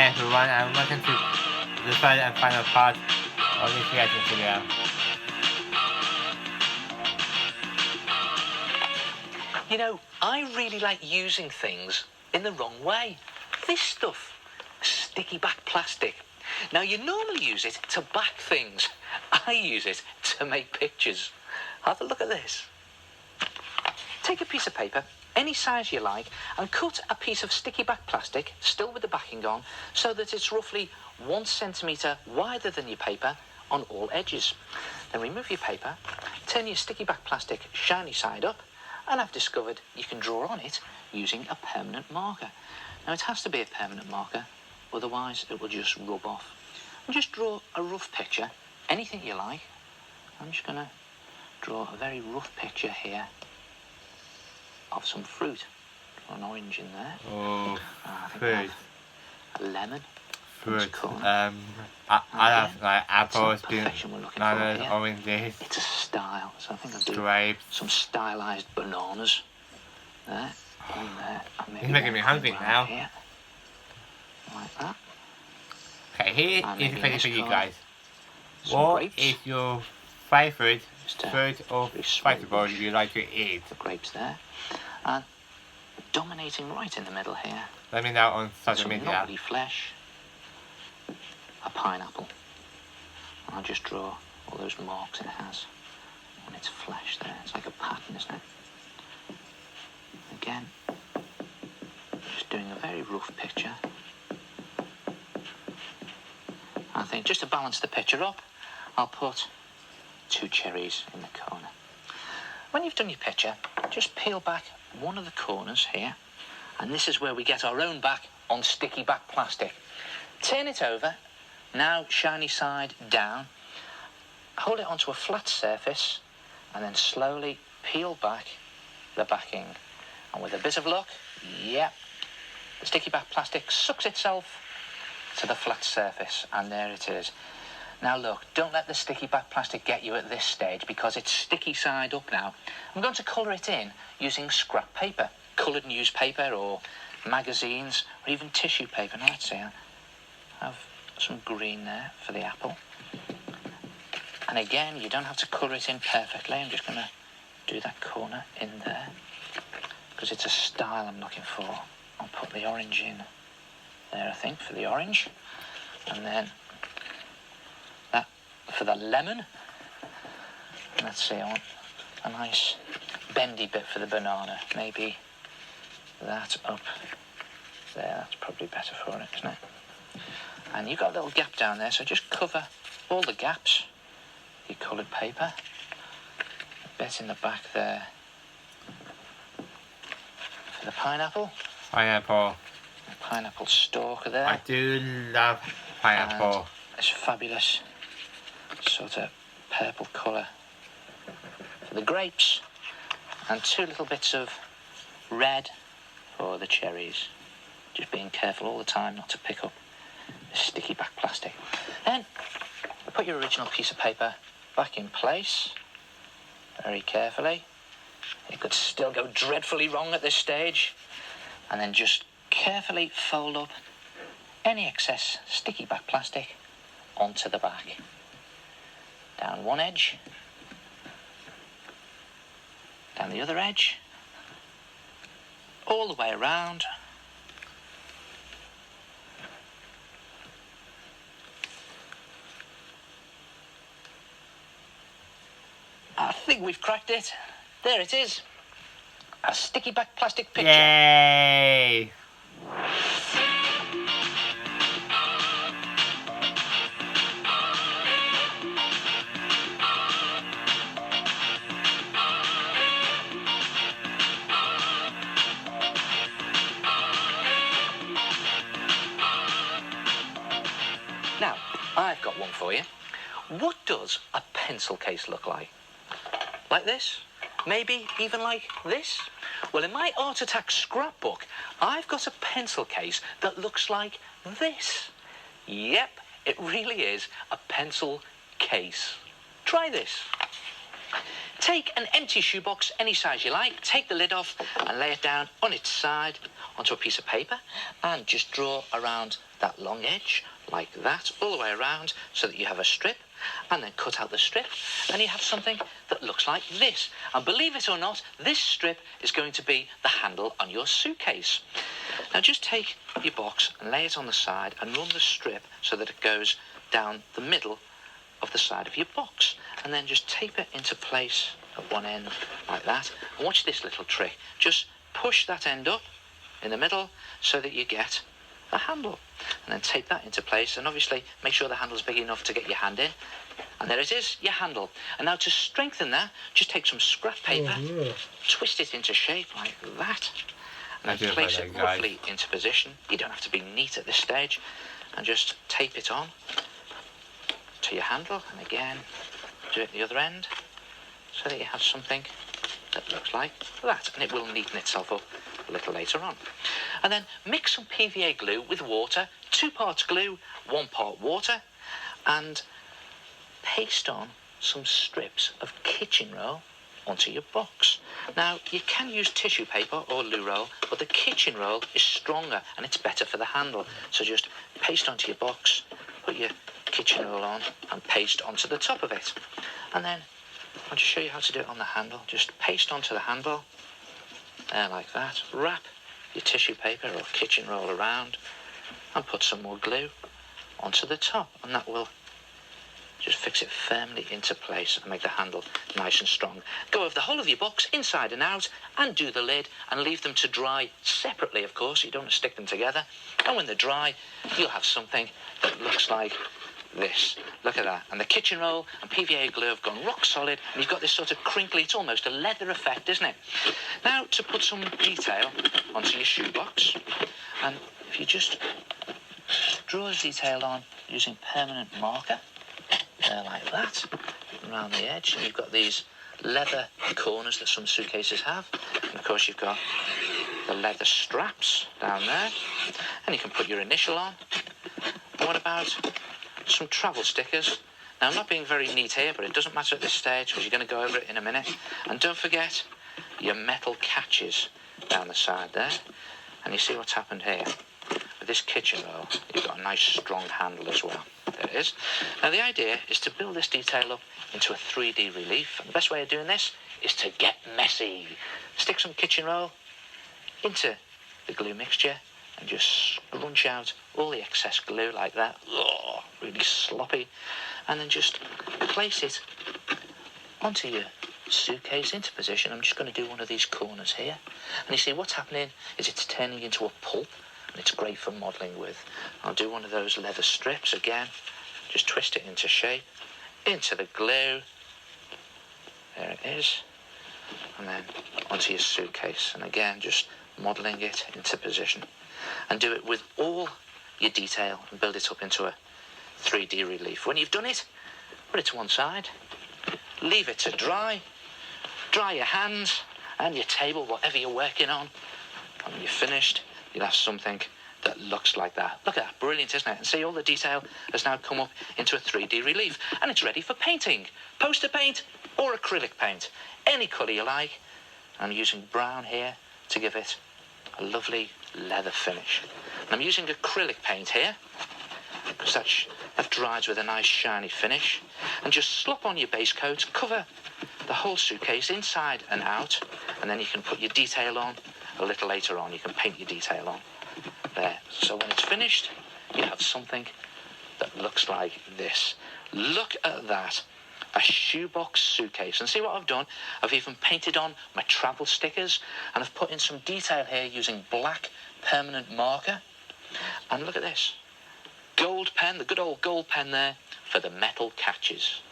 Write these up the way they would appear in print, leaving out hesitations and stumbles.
Hey everyone, and welcome to the third and final part of this reaction video. You know, I really like using things in the wrong way. This stuff, sticky back plastic. Now, you normally use it to back things. I use it to make pictures. Have a look at this. Take a piece of paper, any size you like, and cut a piece of sticky back plastic, still with the backing on, so that it's roughly 1 centimetre wider than your paper on all edges. Then remove your paper, turn your sticky back plastic shiny side up, and I've discovered you can draw on it using a permanent marker. Now, it has to be a permanent marker, otherwise it will just rub off. And just draw a rough picture, anything you like. I'm just going to draw a very rough picture here of some fruit. Draw an orange in there. Oh, fruit. A lemon. Fruit. I have like apples, bananas, oranges. It's a style, so I think I'll do grapes. Some stylized bananas. There, and there. And He's making me hungry now. Here. Like that. Okay, here is a question for you guys. What is your favourite fruit or vegetable you like to eat? The grapes there. And dominating right in the middle here. Let me know on social some media. Knobbly flesh. A pineapple. And I'll just draw all those marks it has on its flesh there. It's like a pattern, isn't it? Again, just doing a very rough picture. I think just to balance the picture up, I'll put 2 cherries in the corner. When you've done your picture, just peel back one of the corners here, and this is where we get our own back on sticky back plastic. Turn it over, now shiny side down, hold it onto a flat surface, and then slowly peel back the backing. And with a bit of luck, yep, the sticky back plastic sucks itself to the flat surface, and there it is. Now look, don't let the sticky back plastic get you at this stage, because it's sticky side up now. I'm going to colour it in using scrap paper, coloured newspaper or magazines or even tissue paper. Now let's see, I have some green there for the apple. And again, you don't have to colour it in perfectly. I'm just going to do that corner in there because it's a style I'm looking for. I'll put the orange in there, I think, for the orange. And then that for the lemon. Let's see, I want a nice bendy bit for the banana. Maybe that up there. That's probably better for it, isn't it? And you've got a little gap down there, so just cover all the gaps with your coloured paper. A bit in the back there for the pineapple. Pineapple. A pineapple stalk there. I do love pineapple. And this fabulous sort of purple colour for the grapes. And 2 little bits of red for the cherries. Just being careful all the time not to pick up the sticky back plastic. Then put your original piece of paper back in place very carefully. It could still go dreadfully wrong at this stage. And then just carefully fold up any excess sticky back plastic onto the back. Down one edge, down the other edge, all the way around. I think we've cracked it. There it is. A sticky back plastic picture. Yay! Now, I've got one for you. What does a pencil case look like? Like this? Maybe even like this? Well, in my Art Attack scrapbook, I've got a pencil case that looks like this. Yep, it really is a pencil case. Try this. Take an empty shoebox, any size you like, take the lid off and lay it down on its side onto a piece of paper and just draw around that long edge like that all the way around so that you have a strip, and then cut out the strip and you have something that looks like this. And believe it or not, this strip is going to be the handle on your suitcase. Now just take your box and lay it on the side and run the strip so that it goes down the middle of the side of your box, and then just tape it into place at one end like that. And watch this little trick. Just push that end up in the middle so that you get a handle, and then tape that into place, and obviously make sure the handle's big enough to get your hand in, and there it is, your handle. And now to strengthen that, just take some scrap paper, twist it into shape like that, and then place it roughly into position. You don't have to be neat at this stage, and just tape it on to your handle, and again do it at the other end so that you have something that looks like that, and it will neaten itself up a little later on. And then mix some PVA glue with water, 2 parts glue, 1 part water, and paste on some strips of kitchen roll onto your box. Now you can use tissue paper or loo roll, but the kitchen roll is stronger and it's better for the handle. So just paste onto your box, put your kitchen roll on and paste onto the top of it. And then I'll just show you how to do it on the handle. Just paste onto the handle, there like that. Wrap your tissue paper or kitchen roll around and put some more glue onto the top, and that will just fix it firmly into place and make the handle nice and strong. Go over the whole of your box, inside and out, and do the lid, and leave them to dry separately, of course. You don't want to stick them together. And when they're dry, you'll have something that looks like this. Look at that. And the kitchen roll and PVA glue have gone rock solid, and you've got this sort of crinkly, it's almost a leather effect, isn't it? Now to put some detail onto your shoebox, and if you just draw the detail on using permanent marker, there like that, around the edge, and you've got these leather corners that some suitcases have, and of course you've got the leather straps down there, and you can put your initial on. And what about some travel stickers? Now I'm not being very neat here, but it doesn't matter at this stage because you're going to go over it in a minute. And don't forget your metal catches down the side there. And you see what's happened here with this kitchen roll, you've got a nice strong handle as well. There it is. Now the idea is to build this detail up into a 3D relief, and the best way of doing this is to get messy. Stick some kitchen roll into the glue mixture and just scrunch out all the excess glue like that. Oh, really sloppy. And then just place it onto your suitcase into position. I'm just going to do one of these corners here. And you see what's happening is it's turning into a pulp, and it's great for modelling with. I'll do one of those leather strips again. Just twist it into shape, into the glue. There it is. And then onto your suitcase. And again, just modelling it into position. And do it with all your detail and build it up into a 3D relief. When you've done it, put it to one side, leave it to dry, dry your hands and your table, whatever you're working on, and when you're finished, you'll have something that looks like that. Look at that, brilliant, isn't it? And see, all the detail has now come up into a 3D relief, and it's ready for painting. Poster paint or acrylic paint, any colour you like. I'm using brown here to give it a lovely leather finish. And I'm using acrylic paint here because that dries with a nice shiny finish. And just slop on your base coat, cover the whole suitcase inside and out, and then you can put your detail on a little later on. You can paint your detail on there. So when it's finished, you have something that looks like this. Look at that. A shoebox suitcase. And see what I've done? I've even painted on my travel stickers, and I've put in some detail here using black permanent marker. And look at this. Gold pen, the good old gold pen there for the metal catches.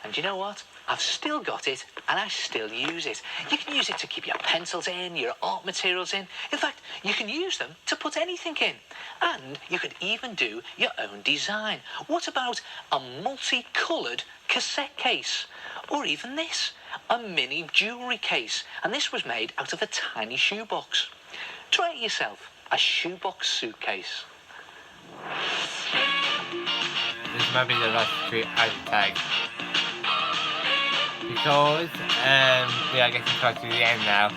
And you know what? I've still got it, and I still use it. You can use it to keep your pencils in, your art materials in. In fact, you can use them to put anything in. And you could even do your own design. What about a multicoloured cassette case? Or even this, a mini jewellery case. And this was made out of a tiny shoebox. Try it yourself, a shoebox suitcase. This might be the last few tags. Because we are getting close to the end now.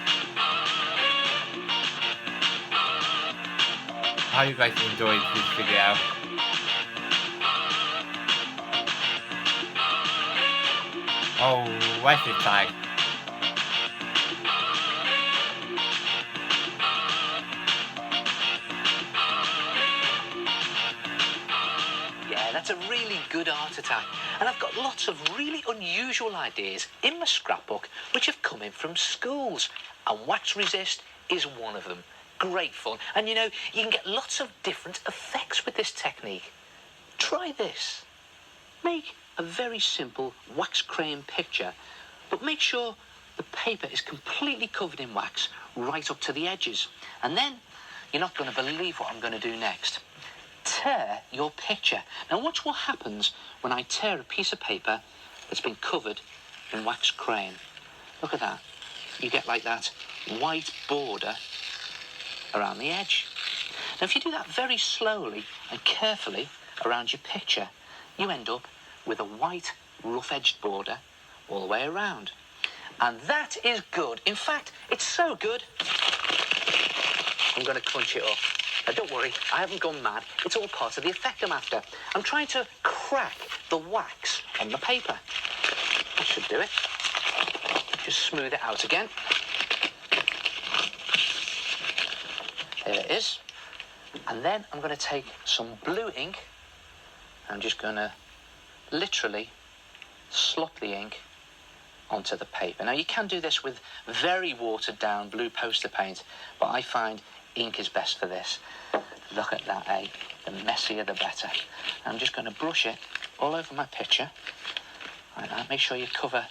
I hope you guys enjoyed this video. Oh, where's this tag? Yeah, that's a really good art attack. And I've got lots of really unusual ideas in my scrapbook which have come in from schools. And wax resist is one of them. Great fun. And you know, you can get lots of different effects with this technique. Try this. Make a very simple wax crayon picture, but make sure the paper is completely covered in wax right up to the edges. And then you're not going to believe what I'm going to do next. Tear your picture. Now watch what happens when I tear a piece of paper that's been covered in wax crayon. Look at that. You get like that white border around the edge. Now if you do that very slowly and carefully around your picture, you end up with a white rough-edged border all the way around. And that is good. In fact, it's so good, I'm going to crunch it up. Now don't worry, I haven't gone mad. It's all part of the effect I'm after. I'm trying to crack the wax on the paper. That should do it. Just smooth it out again. There it is. And then I'm going to take some blue ink. I'm just going to literally slop the ink onto the paper. Now you can do this with very watered down blue poster paint, but I find ink is best for this. Look at that, eh? The messier the better. I'm just going to brush it all over my picture. Like that. Make sure you cover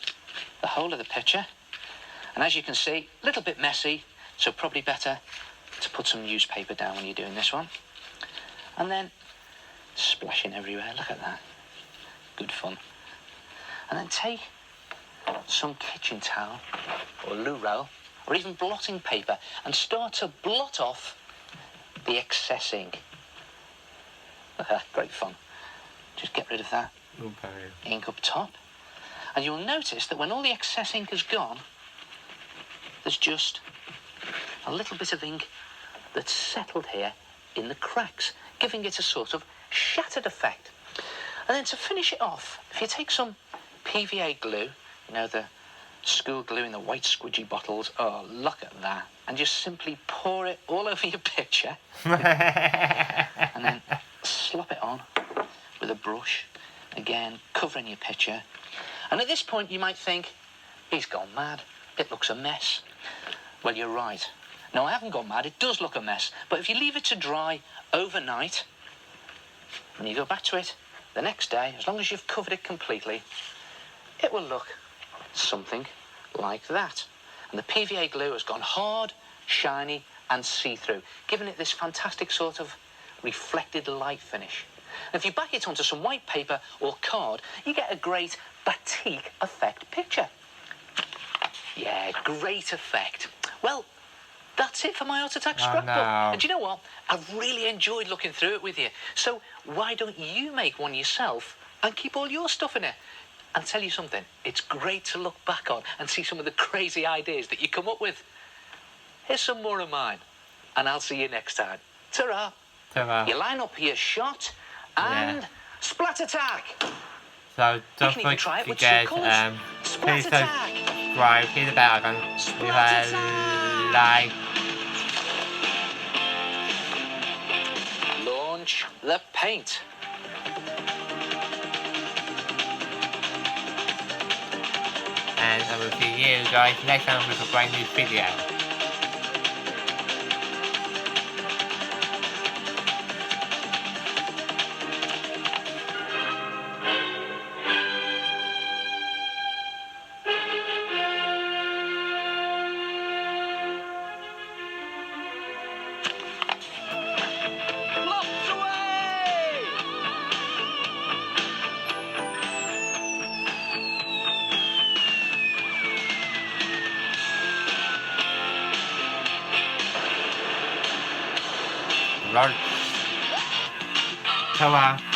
the whole of the picture. And as you can see, a little bit messy, so probably better to put some newspaper down when you're doing this one. And then splashing everywhere. Look at that. Good fun. And then take some kitchen towel or loo roll or even blotting paper and start to blot off the excess ink. Look at that, great fun. Just get rid of that ink up top. And you'll notice that when all the excess ink is gone, there's just a little bit of ink that's settled here in the cracks, giving it a sort of shattered effect. And then to finish it off, if you take some PVA glue, you know, the school glue in the white squidgy bottles, oh, look at that, and just simply pour it all over your picture, and then slop it on with a brush, again, covering your picture. And at this point, you might think, he's gone mad, it looks a mess. Well, you're right. No, I haven't gone mad, it does look a mess, but if you leave it to dry overnight, when you go back to it the next day, as long as you've covered it completely, it will look something like that. And the PVA glue has gone hard, shiny and see-through, giving it this fantastic sort of reflected light finish. And if you back it onto some white paper or card, you get a great batik effect picture. Yeah, great effect. Well, that's it for my Art Attack scrapbook. No. And do you know what? I've really enjoyed looking through it with you. So why don't you make one yourself and keep all your stuff in it? And tell you something, it's great to look back on and see some of the crazy ideas that you come up with. Here's some more of mine, and I'll see you next time. Ta-ra! Ta-ra. You line up your shot and splat attack. So don't You can even try forget, it with two colours. please Splat attack. subscribe, hit the bell icon, leave Splat a attack. like. Launch the paint. And I will see you guys next time with a brand new video. Locked away! Lord. Ta-ra.